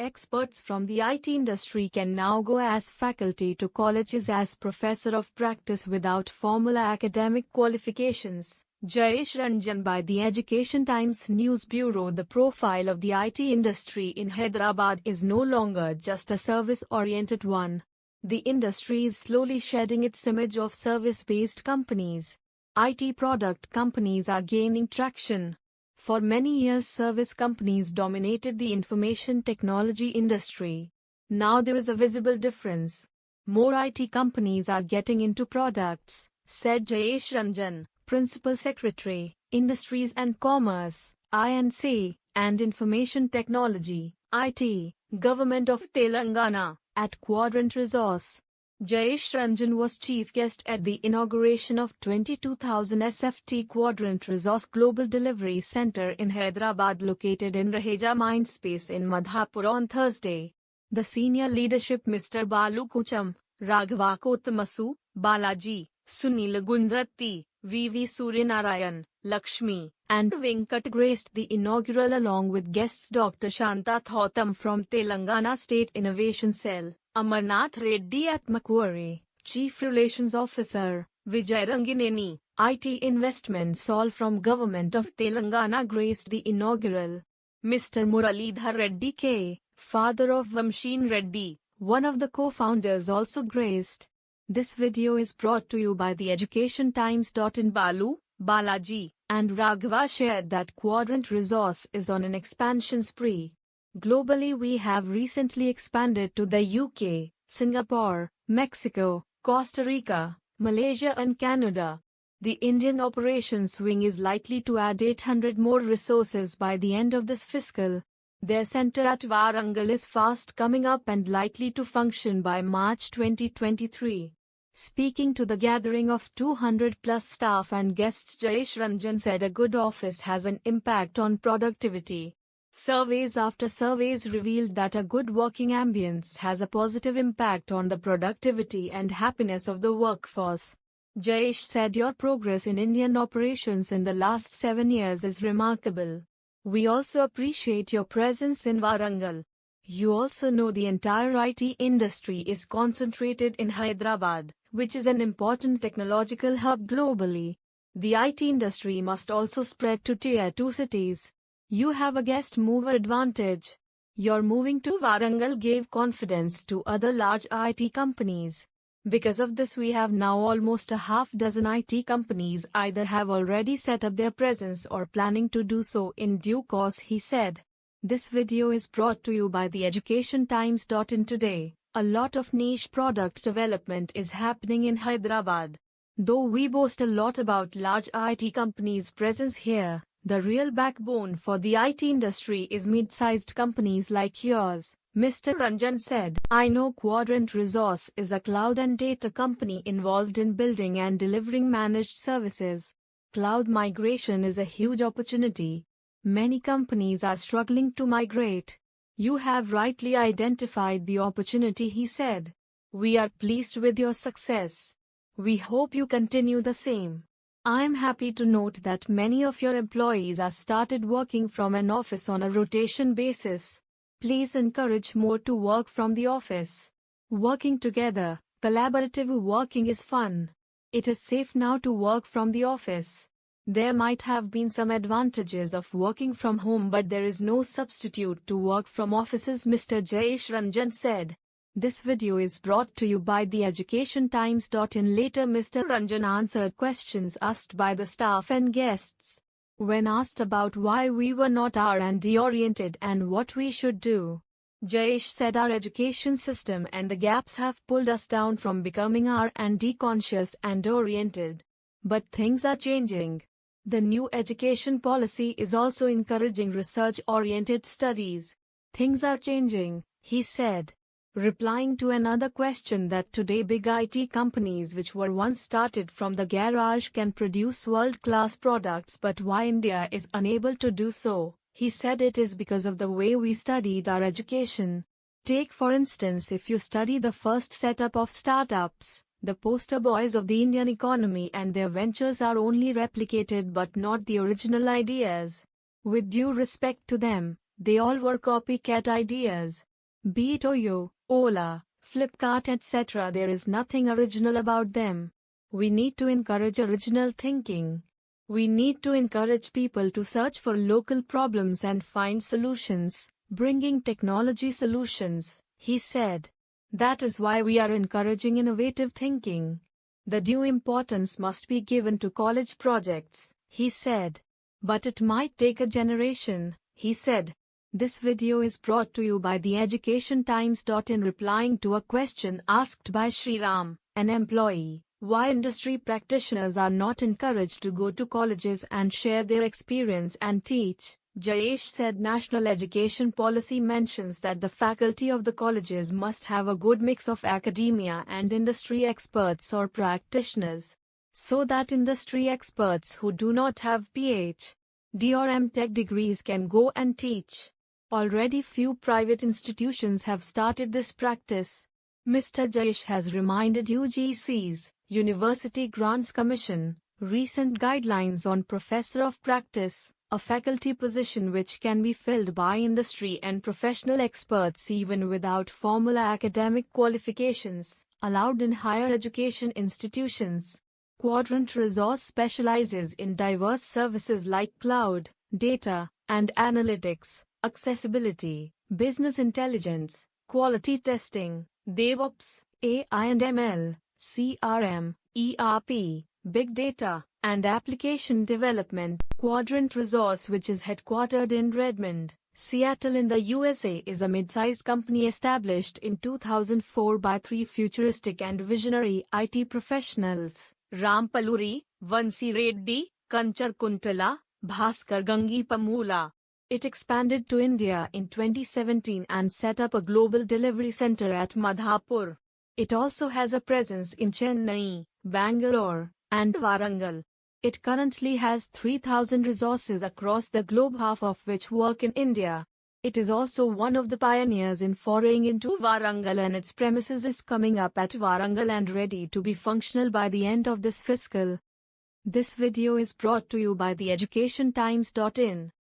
experts from the IT industry can now go as faculty to colleges as professor of practice without formal academic qualifications. Jayesh Ranjan by the Education Times News Bureau. The profile of the IT industry in Hyderabad is no longer just a service-oriented one. The industry is slowly shedding its image of service-based companies. IT product companies are gaining traction. For many years, service companies dominated the information technology industry. Now there is a visible difference. More IT companies are getting into products, said Jayesh Ranjan, Principal Secretary, Industries and Commerce, I&C, and Information Technology, IT, Government of Telangana, at Quadrant Resource. Jayesh Ranjan was chief guest at the inauguration of 22,000 SFT Quadrant Resource Global Delivery Center in Hyderabad, located in Raheja Mindspace in Madhapur on Thursday. The senior leadership, Mr. Balu Kucham, Raghava Kottamasu, Balaji, Sunil Gundratti, V.V. Suryanarayan, Lakshmi, and Venkat graced the inaugural along with guests Dr. Shanta Thotam from Telangana State Innovation Cell, Amarnath Reddy at Macquarie, Chief Relations Officer, Vijay Rangineni, IT Investments all from Government of Telangana graced the inaugural. Mr. Muralidhar Reddy K., father of Vamshin Reddy, one of the co-founders, also graced. This video is brought to you by the Education Times. In Balu, Balaji, and Raghava shared that Quadrant Resource is on an expansion spree. Globally, we have recently expanded to the UK, Singapore, Mexico, Costa Rica, Malaysia and Canada. The Indian operations wing is likely to add 800 more resources by the end of this fiscal. Their center at Warangal is fast coming up and likely to function by March 2023. Speaking to the gathering of 200+ staff and guests, Jayesh Ranjan said a good office has an impact on productivity. Surveys after surveys revealed that a good working ambience has a positive impact on the productivity and happiness of the workforce. Jayesh said, "Your progress in Indian operations in the last 7 years is remarkable. We also appreciate your presence in Warangal. You also know the entire IT industry is concentrated in Hyderabad, which is an important technological hub globally. The IT industry must also spread to Tier 2 cities. You have a guest mover advantage. Your moving to Warangal gave confidence to other large IT companies. Because of this, we have now almost a half dozen IT companies either have already set up their presence or planning to do so in due course," he said. This video is brought to you by the Education Times. In today, a lot of niche product development is happening in Hyderabad. Though we boast a lot about large IT companies' presence here, the real backbone for the IT industry is mid-sized companies like yours, Mr. Ranjan said. "I know Quadrant Resource is a cloud and data company involved in building and delivering managed services. Cloud migration is a huge opportunity. Many companies are struggling to migrate. You have rightly identified the opportunity," he said. "We are pleased with your success. We hope you continue the same. I am happy to note that many of your employees are started working from an office on a rotation basis. Please encourage more to work from the office. Working together, collaborative working is fun. It is safe now to work from the office. There might have been some advantages of working from home, but there is no substitute to work from offices," Mr. Jayesh Ranjan said. This video is brought to you by the Education Times. Later, Mr. Ranjan answered questions asked by the staff and guests. When asked about why we were not R&D oriented and what we should do, Jayesh said our education system and the gaps have pulled us down from becoming R&D conscious and oriented. But things are changing. The new education policy is also encouraging research-oriented studies. Things are changing, he said. Replying to another question that today big IT companies which were once started from the garage can produce world-class products, but why India is unable to do so, he said it is because of the way we studied our education. Take for instance, if you study the first setup of startups, the poster boys of the Indian economy and their ventures are only replicated but not the original ideas. With due respect to them, they all were copycat ideas. Be it Oyo, Ola, Flipkart, etc., there is nothing original about them. We need to encourage original thinking. We need to encourage people to search for local problems and find solutions, bringing technology solutions, he said. That is why we are encouraging innovative thinking. The due importance must be given to college projects, he said. But it might take a generation, he said. This video is brought to you by theeducationtimes. In replying to a question asked by Sriram, an employee, why industry practitioners are not encouraged to go to colleges and share their experience and teach, Jayesh said national education policy mentions that the faculty of the colleges must have a good mix of academia and industry experts or practitioners, so that industry experts who do not have Ph.D. or M.Tech degrees can go and teach. Already few private institutions have started this practice. Mr. Jayesh has reminded UGC's University Grants Commission recent guidelines on Professor of Practice, a faculty position which can be filled by industry and professional experts even without formal academic qualifications, allowed in higher education institutions. Quadrant Resource specializes in diverse services like cloud, data, and analytics, accessibility, business intelligence, quality testing, DevOps, AI and ML, CRM, ERP, Big Data, and Application Development. Quadrant Resource, which is headquartered in Redmond, Seattle in the USA, is a mid-sized company established in 2004 by three futuristic and visionary IT professionals, Ram Paluri, Vansi Reddy, Kanchar Kuntala, Bhaskar Gangi Pamula. It expanded to India in 2017 and set up a global delivery center at Madhapur. It also has a presence in Chennai, Bangalore, and Warangal. It currently has 3,000 resources across the globe, half of which work in India. It is also one of the pioneers in foraying into Warangal, and its premises is coming up at Warangal and ready to be functional by the end of this fiscal. This video is brought to you by theeducationtimes.in.